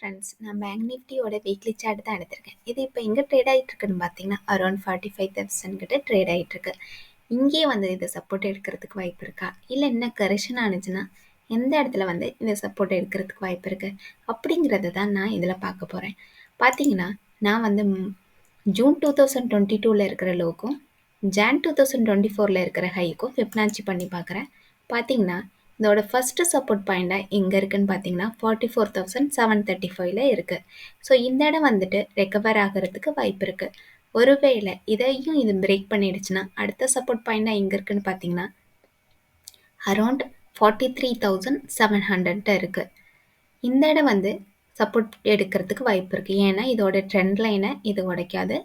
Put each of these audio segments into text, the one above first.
Friends, நான் bank நிஃப்டியோட weekly chart தான் எடுத்திருக்கேன். இது இப்போ எங்கே ட்ரேட் ஆகிட்டு இருக்குன்னு பார்த்தீங்கன்னா அரௌண்ட் 45,000 கிட்ட ட்ரேட் ஆகிட்டு இருக்கு. இங்கேயே வந்து இதை சப்போர்ட் எடுக்கிறதுக்கு வாய்ப்பு இருக்கா, இல்லை என்ன கரெக்ஷன் ஆனிச்சுன்னா எந்த இடத்துல வந்து இந்த சப்போர்ட் எடுக்கிறதுக்கு வாய்ப்பு இருக்குது அப்படிங்கிறத தான் நான் இதில் பார்க்க போகிறேன். பார்த்தீங்கன்னா நான் வந்து ஜூன் 2022 இருக்கிற லோக்கும் ஜான் 2024 இருக்கிற ஹைக்கும் ஃபிப்னாச்சி பண்ணி பார்க்குறேன். பார்த்தீங்கன்னா இதோட ஃபஸ்ட்டு சப்போர்ட் பாயிண்டாக எங்கே இருக்குன்னு பார்த்தீங்கன்னா 44,735 இருக்குது. ஸோ இந்த இடம் வந்துட்டு ரெக்கவர் ஆகிறதுக்கு வாய்ப்பு இருக்குது. ஒருவேளை இதையும் இது பிரேக் பண்ணிடுச்சுன்னா அடுத்த சப்போர்ட் பாயிண்டாக எங்கே இருக்குன்னு பார்த்தீங்கன்னா அரௌண்ட் 43,700 இருக்குது. இந்த இடம் வந்து சப்போர்ட் எடுக்கிறதுக்கு வாய்ப்பு இருக்குது. ஏன்னா இதோட ட்ரெண்ட் லைனை இது உடைக்காது.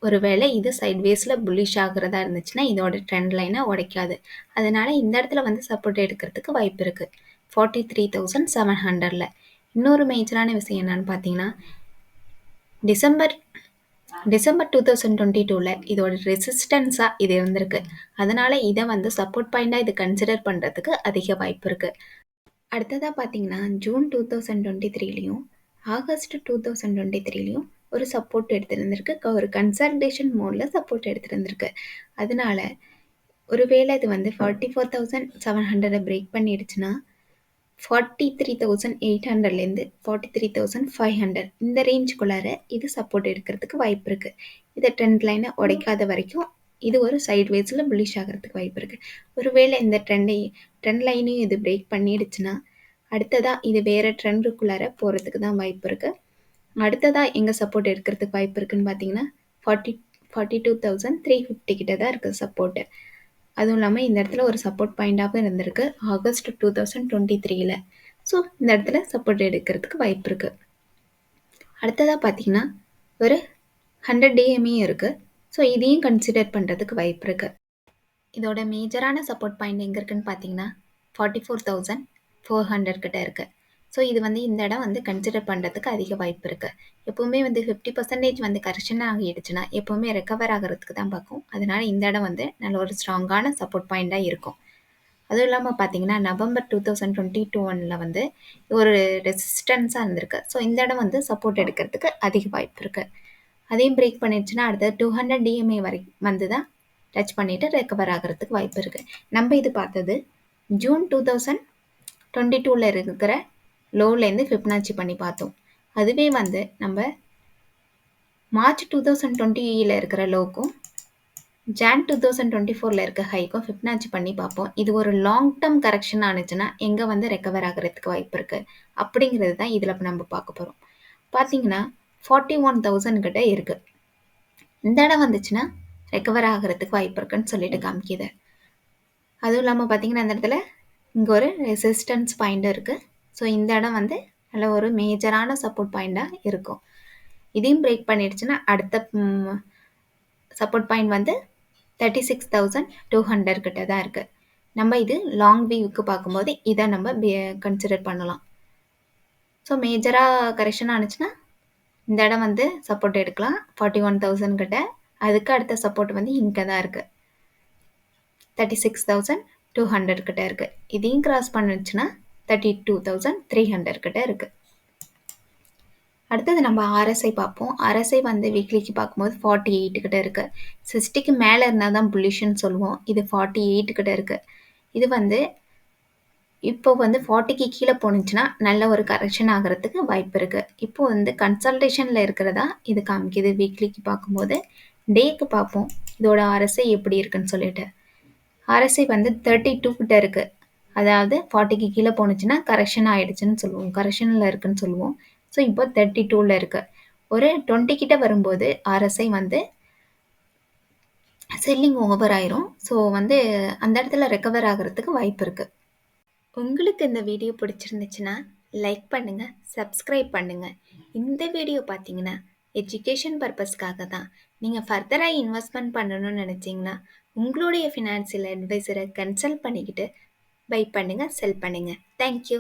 ஒருவேளை இது சைட்வேஸில் புல்லிஷ் ஆகிறதா இருந்துச்சுன்னா இதோட ட்ரெண்ட் லைனை உடைக்காது. அதனால் இந்த இடத்துல வந்து சப்போர்ட் எடுக்கிறதுக்கு வாய்ப்பு இருக்குது 43,700. இன்னொரு மேஜரான விஷயம் என்னன்னு பார்த்தீங்கன்னா டிசம்பர் 2022 இதோட ரெசிஸ்டன்ஸாக இது இருந்திருக்கு. அதனால் இதை வந்து சப்போர்ட் பாயிண்டாக இது கன்சிடர் பண்ணுறதுக்கு அதிக வாய்ப்பு இருக்குது. அடுத்ததாக பார்த்தீங்கன்னா ஜூன் 2023 ஆகஸ்ட் 2023 ஒரு சப்போர்ட் எடுத்துருந்துருக்கு. ஒரு கன்சல்டேஷன் மோடில் சப்போர்ட் எடுத்துருந்துருக்கு. அதனால ஒருவேளை இது வந்து 44,700 பிரேக் பண்ணிடுச்சுன்னா 43,800லேருந்து 43,500 இந்த ரேஞ்சுக்குள்ளார இது சப்போர்ட் எடுக்கிறதுக்கு வாய்ப்பு இருக்குது. இதை ட்ரெண்ட் லைனை உடைக்காத வரைக்கும் இது ஒரு சைட்வேஸில் புல்லிஷ் ஆகிறதுக்கு வாய்ப்பு இருக்குது. ஒருவேளை இந்த ட்ரெண்ட் லைனையும் இது பிரேக் பண்ணிடுச்சுன்னா அடுத்ததாக இது வேறு ட்ரெண்டுக்குள்ளார போகிறதுக்கு தான் வாய்ப்பு இருக்குது. அடுத்ததாக எங்கே சப்போர்ட் எடுக்கிறதுக்கு வாய்ப்பு இருக்குதுன்னு பார்த்தீங்கன்னா 42,350 கிட்ட தான் இருக்குது சப்போர்ட்டு. அதுவும் இல்லாமல் இந்த இடத்துல ஒரு சப்போர்ட் பாயிண்டாகவும் இருந்திருக்கு ஆகஸ்ட் 2023. ஸோ இந்த இடத்துல சப்போர்ட் எடுக்கிறதுக்கு வாய்ப்பு இருக்குது. அடுத்ததாக பார்த்தீங்கன்னா ஒரு 100 DMA இருக்குது. ஸோ இதையும் கன்சிடர் பண்ணுறதுக்கு வாய்ப்பு இருக்குது. இதோட மேஜரான சப்போர்ட் பாயிண்ட் எங்கே இருக்குன்னு பார்த்தீங்கன்னா 44,400 கிட்ட இருக்குது. ஸோ இது வந்து இந்த இடம் வந்து கன்சிடர் பண்ணுறதுக்கு அதிக வாய்ப்பு இருக்குது. எப்போவுமே வந்து 50% வந்து கரெக்ஷன் ஆகிடுச்சுன்னா எப்போவுமே ரெக்கவர் ஆகிறதுக்கு தான் பார்க்கும். அதனால் இந்த இடம் வந்து நல்ல ஒரு ஸ்ட்ராங்கான சப்போர்ட் பாயிண்டாக இருக்கும். அதுவும் இல்லாமல் பார்த்தீங்கன்னா நவம்பர் 2022 வந்து ஒரு ரெசிஸ்டன்ஸாக இருந்திருக்கு. ஸோ இந்த இடம் வந்து சப்போர்ட் எடுக்கிறதுக்கு அதிக வாய்ப்பு இருக்குது. அதையும் பிரேக் பண்ணிடுச்சுன்னா அடுத்த 200 DMA வரைக்கும் வந்து தான் டச் பண்ணிவிட்டு ரெக்கவர் ஆகிறதுக்கு வாய்ப்பு இருக்குது. நம்ம இது பார்த்தது ஜூன் 2022 இருக்கிற லோலேருந்து ஃபிப்னாச்சி பண்ணி பார்த்தோம். அதுவே வந்து நம்ம மார்ச் 2020 இருக்கிற லோக்கும் ஜான் 2024 இருக்க ஹைக்கும் ஃபிப்னாச்சி பண்ணி பார்ப்போம். இது ஒரு லாங் டேர்ம் கரெக்ஷன் ஆனிச்சுன்னா எங்கே வந்து ரெக்கவர் ஆகிறதுக்கு வாய்ப்பு இருக்குது அப்படிங்கிறது தான் இதில் நம்ம பார்க்க போகிறோம். பார்த்தீங்கன்னா 41,000 கிட்ட இருக்குது. இந்த இடம் வந்துச்சுன்னா ரெக்கவர் ஆகிறதுக்கு வாய்ப்பு இருக்குன்னு சொல்லிட்டு காமிக்கிது. அதுவும் இல்லாமல் பார்த்தீங்கன்னா இந்த இடத்துல இங்கே ஒரு ரெசிஸ்டன்ஸ் பாயிண்ட் இருக்குது. ஸோ இந்த இடம் வந்து நல்ல ஒரு மேஜரான சப்போர்ட் பாயிண்டாக இருக்கும். இதையும் பிரேக் பண்ணிடுச்சுன்னா அடுத்த சப்போர்ட் பாயிண்ட் வந்து 36,200 கிட்ட தான் இருக்குது. நம்ம இது லாங் வியூவுக்கு பார்க்கும்போது இதை நம்ம கன்சிடர் பண்ணலாம். ஸோ மேஜராக கரெக்ஷன் ஆனிச்சுன்னா இந்த இடம் வந்து சப்போர்ட் எடுக்கலாம் 41,000 கிட்ட. அதுக்கு அடுத்த சப்போர்ட் வந்து இங்கே தான் இருக்குது 36,200 கிட்ட இருக்குது. இதையும் கிராஸ் பண்ணிச்சுன்னா 32,300 கிட்ட இருக்குது. அடுத்தது நம்ம RSI பார்ப்போம். RSI வந்து வீக்லிக்கு பார்க்கும்போது 48 கிட்ட இருக்குது. 60க்கு மேலே இருந்தால் தான் புல்லிஷ்னு சொல்லுவோம். இது 48 கிட்ட இருக்குது. இது வந்து இப்போ வந்து 40க்கு கீழே போணுச்சுன்னா நல்ல ஒரு கரெக்ஷன் ஆகிறதுக்கு வாய்ப்பு இருக்குது. இப்போ வந்து கன்சல்டேஷனில் இருக்கிறதா இது காமிக்குது. வீக்லிக்கு பார்க்கும்போது டேக்கு பார்ப்போம் இதோட RSI எப்படி இருக்குன்னு சொல்லிட்டு. RSI வந்து 32 கிட்ட இருக்குது. அதாவது 40க்கு கீழே போணுச்சுன்னா கரெக்ஷன் ஆகிடுச்சுன்னு சொல்லுவோம், கரெக்ஷனில் இருக்குன்னு சொல்லுவோம். ஸோ இப்போ 32ல் இருக்குது. ஒரு 20 கிட்ட வரும்போது RSI வந்து செல்லிங் ஓவர் ஆயிரும். ஸோ வந்து அந்த இடத்துல ரெக்கவர் ஆகிறதுக்கு வாய்ப்பு இருக்குது. உங்களுக்கு இந்த வீடியோ பிடிச்சிருந்துச்சுன்னா லைக் பண்ணுங்கள், சப்ஸ்கிரைப் பண்ணுங்கள். இந்த வீடியோ பார்த்தீங்கன்னா எஜுகேஷன் பர்பஸ்க்காக தான். நீங்கள் ஃபர்தராக இன்வெஸ்ட்மெண்ட் பண்ணணும்னு நினச்சிங்கன்னா உங்களுடைய ஃபினான்சியல் அட்வைசரை கன்சல்ட் பண்ணிக்கிட்டு பை பண்ணுங்கள், செல் பண்ணுங்கள். தேங்க்யூ.